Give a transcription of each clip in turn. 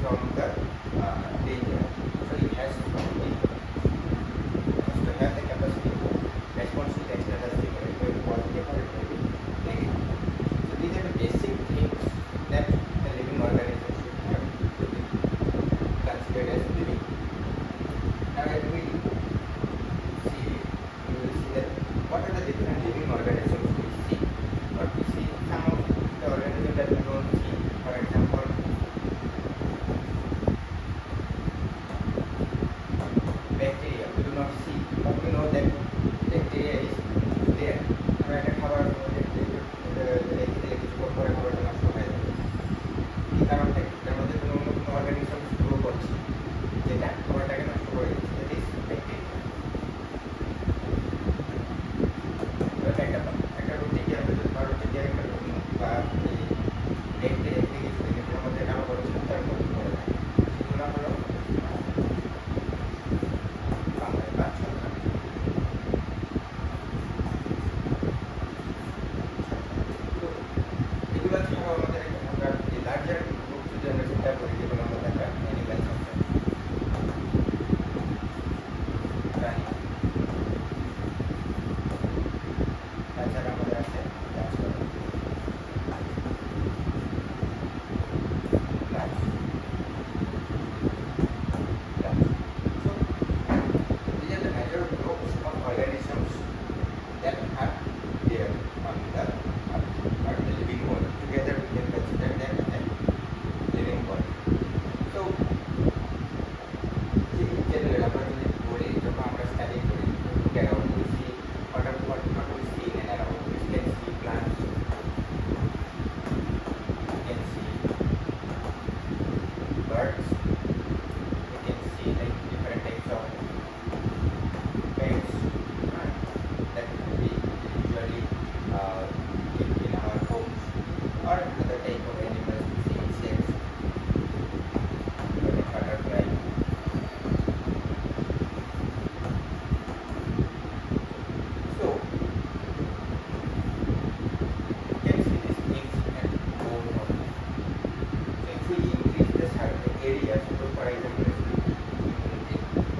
from the danger. So it has to have the capacity to respond to the external stimuli. It may be positive or it may be negative. So these are the basic things that a living organism should have to be considered as living. Now let me see, you will see that what are the different living organisms we see. What we see, some of the organisms that we don't see, for example, bacteria we do not see, but we know that bacteria is there. আমরা একটা খাবার রেখে কিছুক্ষণ পরে খাবারটা নষ্ট হয়ে যাবে। এই কারণটা কি? তার মধ্যে কোনো অন্য কোনো অর্গানিজম গ্রো করছে যেটা খাবারটাকে নষ্ট করে দিচ্ছে, দ্যাট ইজ ব্যাকটেরিয়া। একটা রুটিকে আমরা যদি রুটি দিয়ে একটা বা ব্যাকটেরিয়া থেকে কিছু এটার মধ্যে কালো করছে তার মধ্যে করে থাকে, সেগুলো হলো এগুলো ছাড়াও আমাদের আমরা লার্জার গ্রুপ যদি আমরা চিন্তা করি, যেগুলো আমাদের একটা অ্যানিম্যালস আছে, প্রাণী, তাছাড়া আমাদের আছে গাছপালা, these are the major groups of organisms that are there on the earth or the living world. Together we can consider them as living world. So in general আমরা যদি বলি, যখন আমরা স্টাডি করি, look around, we see what we see in and around. We can see plants, we can see birds, we can see like different types of pets that we usually keep in our homes, or other type of animals, we see insects, like butterfly. So you can see these things at home. So if we increase the certain area, so for example,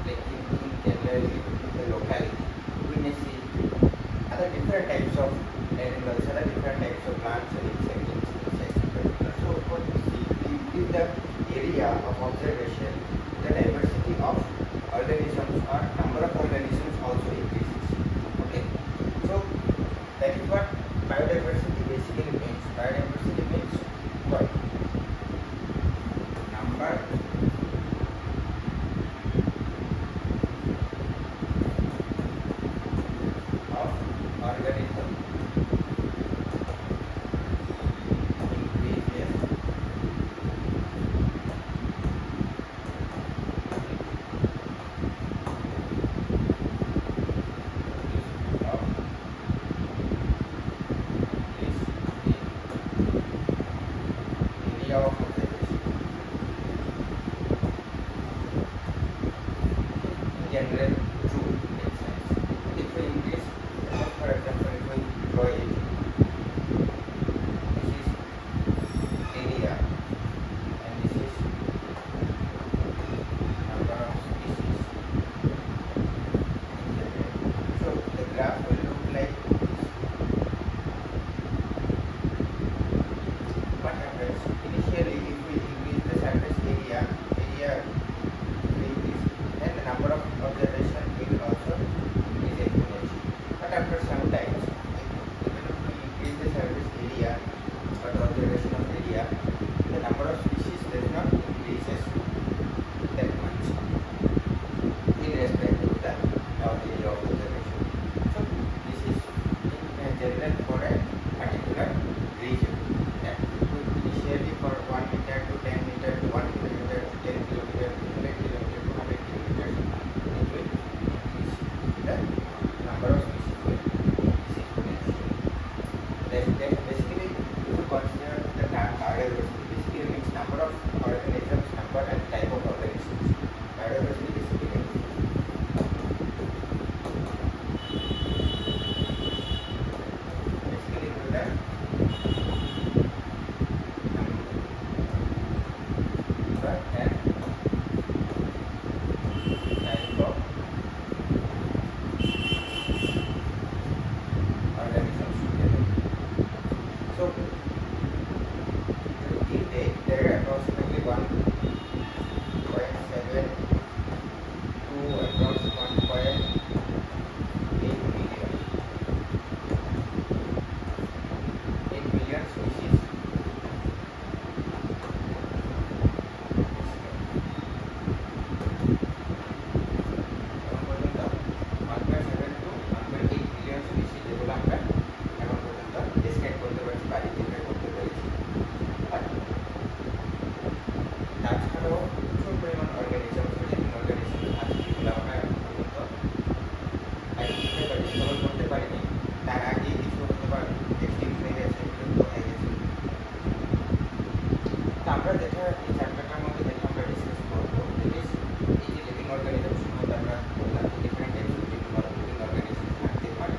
like in generally the locality, we may see other different types of animals, other different types of plants and insects. So what we see, we increase the area of observation, the diversity of organisms or number of organisms also increases. Okay, so that is what biodiversity basically means. Biodiversity means what? Number of organisms increases area of observation. General true makes sense. If we increase, for example, if we draw it, this is area and this is number of species. So the graph will look like this. What happens initially if we increase the surface area, we increase, then the number of observation আমরা type of organisms together. So in there are approximately 1.7 to approximately 1.8 million species. আমরা যেটা এই চ্যাপ্টারটার মধ্যে যেটা আমরা discuss করবো it is এই যে লিভিং অর্গানিজম সম্বন্ধে আমরা বললাম যে different types of living organism থাকতে পারে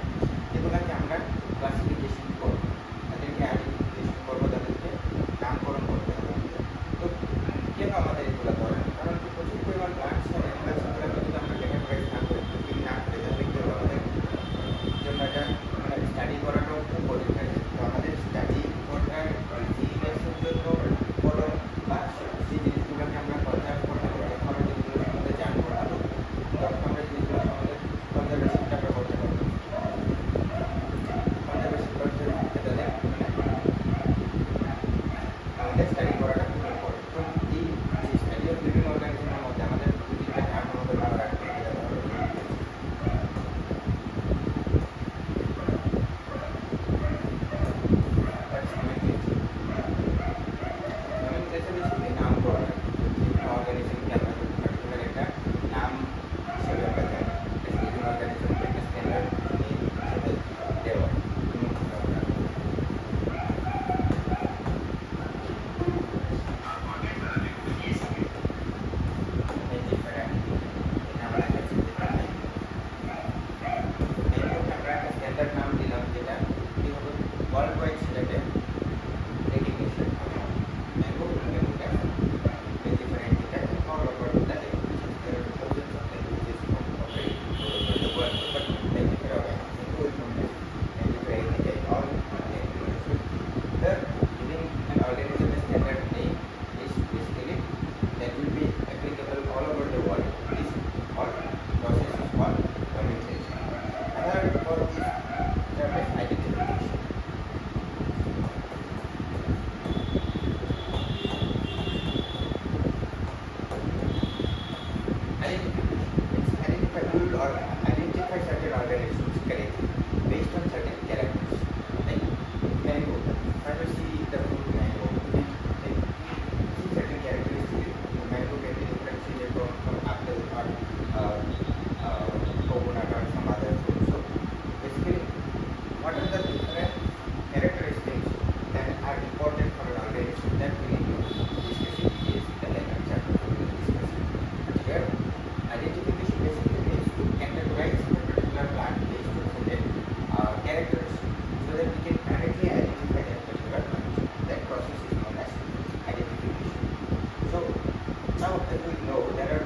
যেগুলোকে আমরা ক্লাসিফিকেশন করবো তাদেরকে আইডেন্টিফিকেশন করবো তাদেরকে নামকরণ করতে হবে তো কেন আমাদের এগুলো দরকার কারণ যে প্রচুর পরিমাণ প্লান্টস হয় প্লান্টসগুলোকে যদি আমরা ক্যাটাগরাইজ না করে গ্রুপিং না করে তাহলে কিন্তু আমাদের জন্য এটা মানে স্টাডি করাটাও খুব কঠিন হয়ে যায় তো আমাদের স্টাডি করার ইজিনেসের জন্য বলো বা সেই জিনিসগুলোকে আমরা কনজার্ভ করতে পারি আমরা জিনিসগুলো সম্বন্ধে জানবো আরও তখন আমরা জিনিসগুলো আমাদের কনজারভেশনটা আমরা করতে পারবো কনজারভেশন করতে তাদের আমাদের স্টাডি করাটা খুব ইম্পর্টেন্ট তো এই স্টাডি অফ লিভিং অর্গানিজমের মধ্যে আমাদের দুটিটা টার্ম আমাদের মনে রাখতে হবে identify certain organisms correctly based on certain characters. Like mango, when you see the fruit mango, like see certain characteristics. Mango can be differentiated from apple or coconut or some other fruit. So basically, what are the different characteristics that are important for an organism that we need to discuss in details in the later chapter we will discuss. But here, identification basically means to categorize a particular plant based on certain characters so that we can directly identify that particular plant. That process is known as identification. So now that we know there are